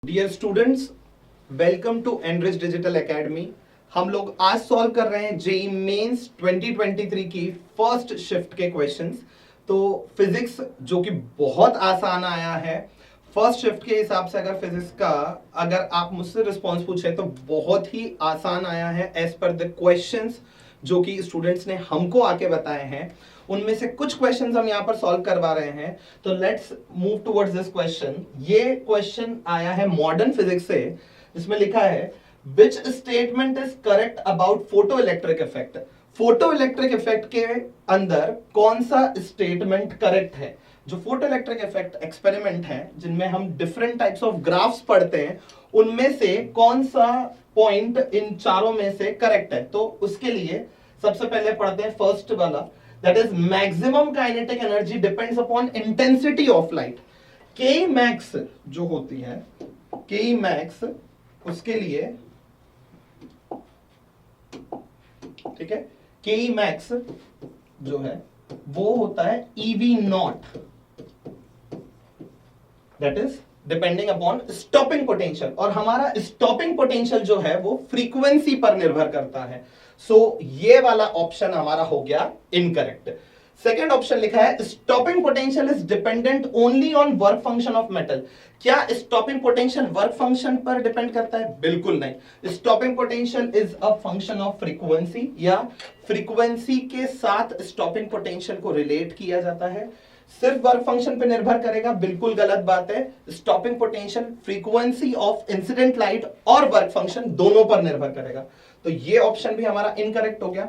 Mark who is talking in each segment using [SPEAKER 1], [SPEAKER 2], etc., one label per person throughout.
[SPEAKER 1] Dear students, welcome to enrich digital academy. हम लोग आज सॉल्व कर रहे हैं जेई मेंस 2023 की फर्स्ट शिफ्ट के क्वेश्चंस। तो फिजिक्स जो कि बहुत आसान आया है, फर्स्ट शिफ्ट के हिसाब से अगर फिजिक्स का अगर आप मुझसे रिस्पॉन्स पूछे तो बहुत ही आसान आया है एज पर द क्वेश्चंस जो कि स्टूडेंट्स ने हमको आके बताए हैं। उनमें से कुछ क्वेश्चंस हम यहाँ पर सॉल्व करवा रहे हैं। तो let's move towards this question. ये क्वेश्चन आया है मॉडर्न फिजिक्स से, जिसमें लिखा है which statement is correct about photo electric effect. Photo electric effect के अंदर कौन सा स्टेटमेंट करेक्ट है। जो फोटो इलेक्ट्रिक इफेक्ट एक्सपेरिमेंट है जिनमें हम डिफरेंट टाइप्स ऑफ ग्राफ्स पढ़ते हैं, उनमें से कौन सा पॉइंट इन चारों में से करेक्ट है। तो उसके लिए सबसे पहले पढ़ते हैं फर्स्ट वाला, that is maximum kinetic energy depends upon intensity of light. के मैक्स जो होती है, के मैक्स उसके लिए, ठीक है, के मैक्स जो है वो होता है EV not, that is depending upon stopping potential. और हमारा स्टॉपिंग पोटेंशियल जो है वो फ्रीक्वेंसी पर निर्भर करता है। सो ये वाला ऑप्शन हमारा हो गया इनकरेक्ट। सेकेंड ऑप्शन लिखा है stopping potential is dependent only on work function of metal. क्या स्टॉपिंग पोटेंशियल वर्क फंक्शन पर डिपेंड करता है? बिल्कुल नहीं। Stopping potential is a function of frequency, या फ्रीक्वेंसी के साथ स्टॉपिंग पोटेंशियल को रिलेट किया जाता है। सिर्फ वर्क फंक्शन पे निर्भर करेगा, बिल्कुल गलत बात है। Stopping potential frequency of incident light और वर्क फंक्शन दोनों पर निर्भर करेगा। तो ये ऑप्शन भी हमारा इनकरेक्ट हो गया।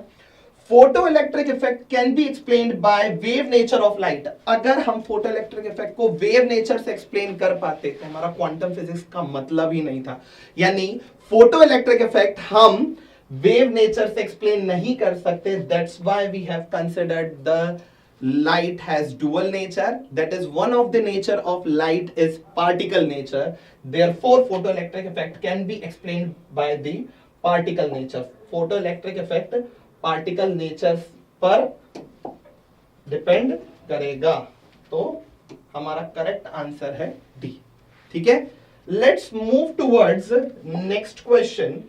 [SPEAKER 1] Photo electric effect can be explained by wave nature of light. अगर हम फोटो इलेक्ट्रिक इफेक्ट को वेव नेचर से एक्सप्लेन कर पाते तो हमारा क्वांटम फिजिक्स का मतलब ही नहीं था। यानी फोटो इलेक्ट्रिक इफेक्ट हम वेव नेचर से एक्सप्लेन नहीं कर सकते। That's why we have considered the light has dual nature, that is one of the nature of light is particle nature, therefore photoelectric effect can be explained by the particle nature. photoelectric effect particle nature पर depend करेगा। तो हमारा correct answer है D. ठीक है, let's move towards next question,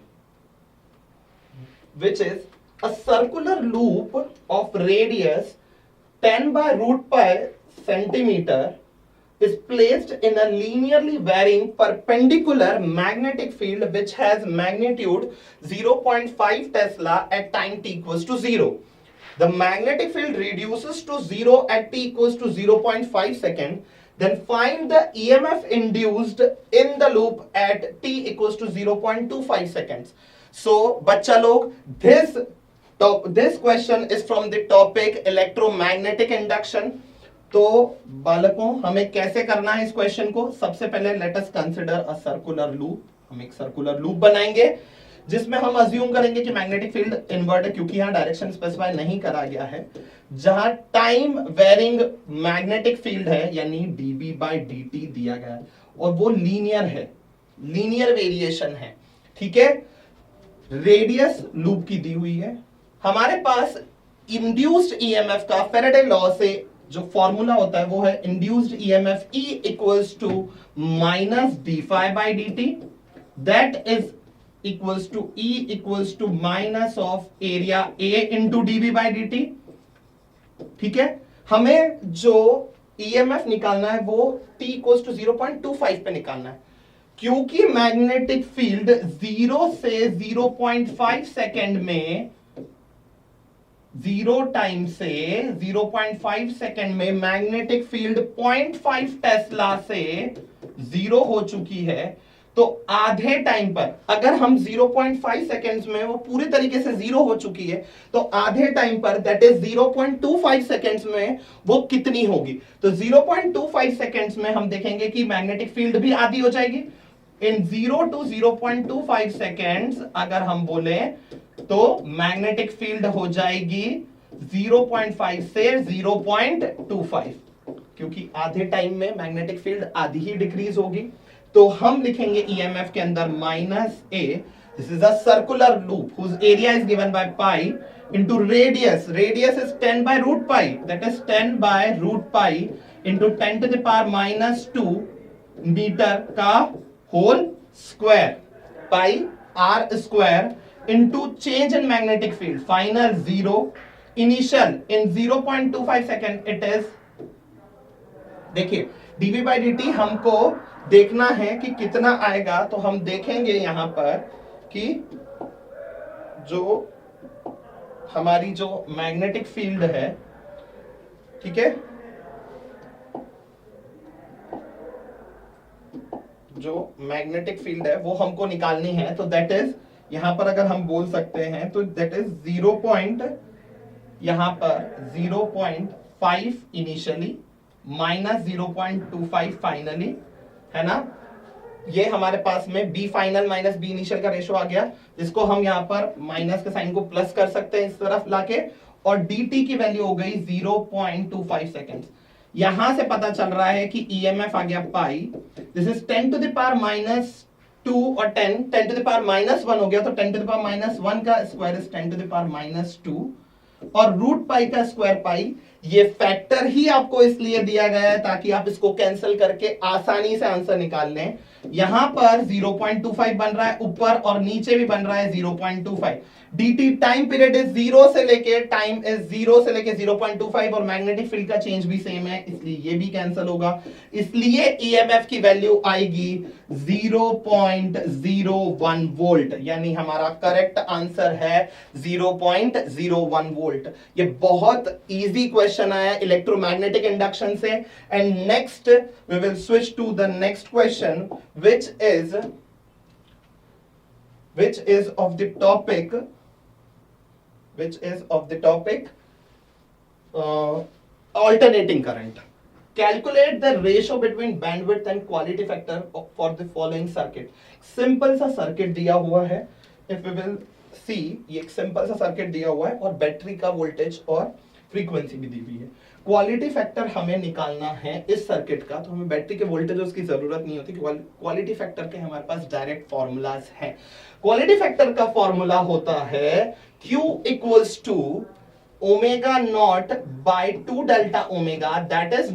[SPEAKER 1] which is a circular loop of radius 10 by root pi centimeter is placed in a linearly varying perpendicular magnetic field which has magnitude 0.5 Tesla at time t equals to 0. The magnetic field reduces to 0 at t equals to 0.5 second. Then find the EMF induced in the loop at t equals to 0.25 seconds. So, बच्चा लोग, this question is from the topic electromagnetic induction. तो बालकों, हमें कैसे करना है इस question को? सबसे पहले let us consider a circular loop. हम एक सर्कुलर लूप बनाएंगे जिसमें हम अज्यूम करेंगे कि मैग्नेटिक फील्ड इनवर्ट है, क्योंकि यहां डायरेक्शन स्पेसिफाई नहीं करा गया है। जहां टाइम वेरिंग मैग्नेटिक फील्ड है, यानी डीबी बाई dt दिया गया है, और वो लीनियर है, लीनियर वेरिएशन है। ठीक है, रेडियस लूप की दी हुई है। हमारे पास इंड्यूस्ड ईएमएफ का फेरेडे लॉ से जो फॉर्मूला होता है वो है induced EMF E equals to minus D phi by D T, that is equals to E equals to minus of area A into DB by D T. ठीक है, हमें जो ईएमएफ निकालना है वो T इक्वल्स टू 0.25 पे निकालना है, क्योंकि मैग्नेटिक फील्ड 0 से 0.5 सेकेंड में, 0 टाइम से 0.5 सेकेंड में मैग्नेटिक फील्ड 0.5 टेस्ला से 0 हो चुकी है। तो आधे टाइम पर, अगर हम 0.5 सेकेंड्स में वो पूरी तरीके से 0 हो चुकी है, तो आधे टाइम पर दैट इज 0.25 सेकेंड्स में वो कितनी होगी? तो 0.25 सेकेंड्स में हम देखेंगे कि मैग्नेटिक फील्ड भी आधी हो जाएगी। इन 0 to 0.25 सेकेंड्स अगर हम बोले तो मैग्नेटिक फील्ड हो जाएगी 0.5 से 0.25, क्योंकि आधे टाइम में मैग्नेटिक फील्ड आधी ही डिक्रीज होगी। तो हम लिखेंगे ईएमएफ के अंदर minus A, this is a circular loop whose area is given by pi into radius, radius is 10 by root pi, that is 10 by root pi into 10 to the power minus 2 metre का whole square pi R square into change in magnetic field final 0 initial in 0.25 second it is, देखिए dv by dt हमको देखना है कि कितना आएगा, तो हम देखेंगे यहां पर कि जो हमारी जो मैग्नेटिक फील्ड है, ठीक है, जो मैग्नेटिक फील्ड है वो हमको निकालनी है, तो दैट इज यहां पर अगर हम बोल सकते हैं तो दैट इज 0. यहां पर 0.5 इनिशियली माइनस 0.25 फाइनली, है ना, ये हमारे पास में B final minus B initial का रेशो आ गया, जिसको हम यहां पर माइनस के साइन को प्लस कर सकते हैं इस तरफ लाके, और dt की वैल्यू हो गई 0.25 सेकेंड्स। यहां से पता चल रहा है कि EMF आ गया pi, this is 10 to the power minus 2 और 10 टू द पावर माइनस 1 हो गया, तो 10 टू द पावर माइनस 1 का square is 10 to the power minus 2, और रूट पाई का स्क्वायर पाई, ये फैक्टर ही आपको इसलिए दिया गया है ताकि आप इसको कैंसिल करके आसानी से आंसर निकाल लें। यहां पर 0.25 बन रहा है ऊपर और नीचे भी बन रहा है 0.25। dt टाइम पीरियड इज 0 से लेके टाइम इज 0 से लेके 0.25 और मैग्नेटिक फील्ड का चेंज भी सेम है, इसलिए ये भी कैंसिल होगा, इसलिए EMF की वैल्यू आएगी 0.01 वोल्ट, यानी हमारा करेक्ट आंसर है 0.01 वोल्ट। ये बहुत इजी क्वेश्चन आया इलेक्ट्रोमैग्नेटिक इंडक्शन से। And next we will switch to the next question which is of the topic alternating current. Calculate the ratio between bandwidth and quality factor for the following circuit. Simple सा circuit दिया हुआ है, if we will see, ये एक simple सा circuit दिया हुआ है और बैटरी का वोल्टेज और फ्रीक्वेंसी भी दी हुई है। क्वालिटी फैक्टर हमें निकालना है इस सर्किट का, तो हमें बैटरी के वोल्टेज की जरूरत नहीं होती, क्वालिटी फैक्टर के हमारे पास डायरेक्ट फॉर्मूलाज हैं। क्वालिटी फैक्टर का फॉर्मूला होता है Q equals to omega not by 2 delta omega, that is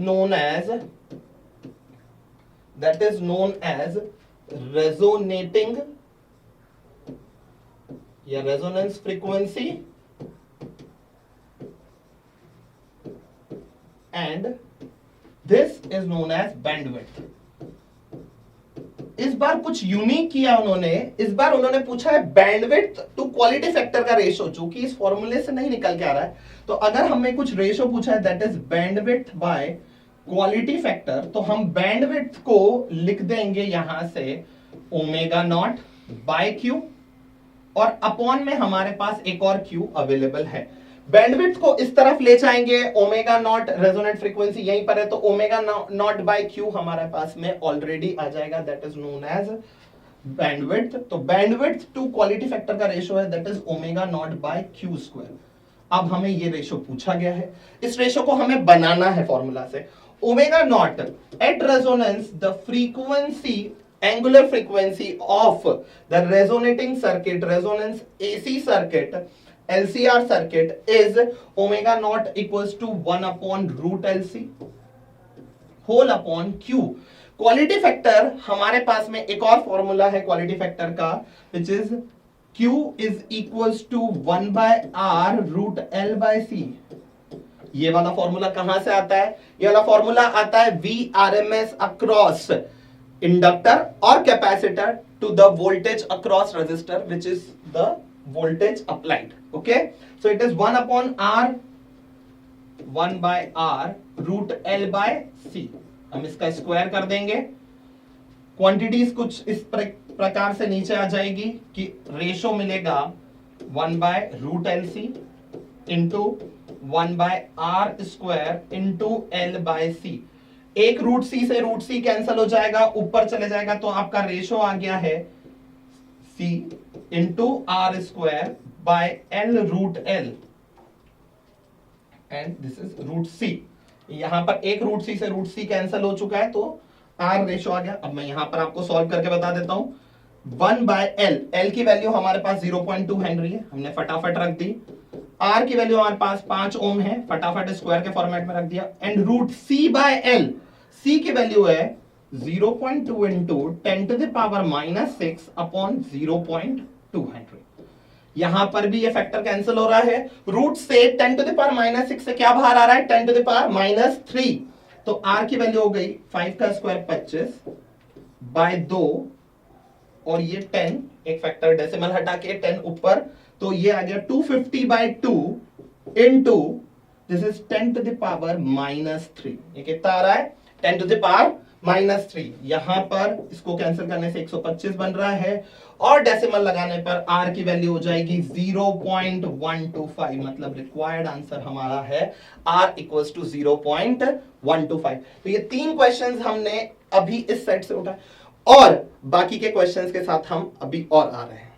[SPEAKER 1] known as resonating या resonance frequency and this is known as bandwidth. इस बार कुछ यूनिक किया उन्होंने, इस बार उन्होंने पूछा है बैंडविड्थ टू क्वालिटी फैक्टर का रेशो, जो कि इस फॉर्मूले से नहीं निकल के आ रहा है। तो अगर हमें कुछ रेशो पूछा है that is bandwidth bye quality factor, तो हम बैंडविड्थ को लिख देंगे यहां से ओमेगा नॉट बाय क्यू, और अपॉन में हमारे पास एक और क्यू अवेलेबल है। बैंडविड्थ को इस तरफ ले जाएंगे, ओमेगा नॉट रेजोनेंट फ्रीक्वेंसी यहीं पर है, तो ओमेगा नॉट बाय क्यू हमारे पास में ऑलरेडी आ जाएगा, that is known as bandwidth. तो बैंडविड्थ टू क्वालिटी फैक्टर का रेशो है that is omega not by Q square. अब हमें ये रेशो पूछा गया है, इस रेशो को हमें बनाना है फॉर्मूला से। Omega not at resonance the frequency angular frequency of the resonating circuit, resonance AC circuit, LCR circuit is omega naught equals to 1 upon root LC whole upon Q। Quality factor हमारे पास में एक और formula है quality factor का, which is Q is equals to 1 by R root L by C। ये वाला formula कहां से आता है? ये वाला फॉर्मूला आता है VRMS अक्रॉस इंडक्टर और capacitor to the voltage across resistor which is the voltage applied. Okay, so it is 1 upon R 1 by R root L by C। हम इसका स्क्वायर कर देंगे, क्वांटिटीज कुछ इस प्रकार से नीचे आ जाएगी कि रेशो मिलेगा 1 by root LC into 1 by R square into L by C। एक रूट सी से रूट सी कैंसिल हो जाएगा, ऊपर चले जाएगा, तो आपका रेशो आ गया है C into R square by L root L and this is root C। यहां पर एक रूट सी से रूट सी कैंसिल हो चुका है, तो R रेशो आ गया। अब मैं यहां पर आपको सॉल्व करके बता देता हूं। 1 बाय L, L की वैल्यू हमारे पास 0.2 हेनरी है, हमने फटाफट रख दी। R की वैल्यू हमारे पास 5 ओम है, फटाफट स्क्वायर के फॉर्मेट में रख दिया। And root C by L, C की वैल्यू है 0.2 into 10 to the power -6 upon 0.200। यहां पर भी ये फैक्टर कैंसिल हो रहा है। रूट से 10 टू द पावर -6 से क्या बाहर आ रहा है, 10 टू द पावर -3। तो आर की वैल्यू हो गई 5 का स्क्वायर 25 बाय 2 और ये 10, एक फैक्टर डेसिमल हटा के 10 ऊपर, तो ये आ गया 250 by 2 into this is 10 to the power -3। ये कितना आ रहा है, 10 टू द पावर -3। यहां पर इसको कैंसिल करने से 125 बन रहा है और डेसिमल लगाने पर r की वैल्यू हो जाएगी 0.125। मतलब रिक्वायर्ड आंसर हमारा है r इक्वल्स टू 0.125। तो ये 3 क्वेश्चंस हमने अभी इस सेट से उठाए और बाकी के क्वेश्चंस के साथ हम अभी और आ रहे हैं।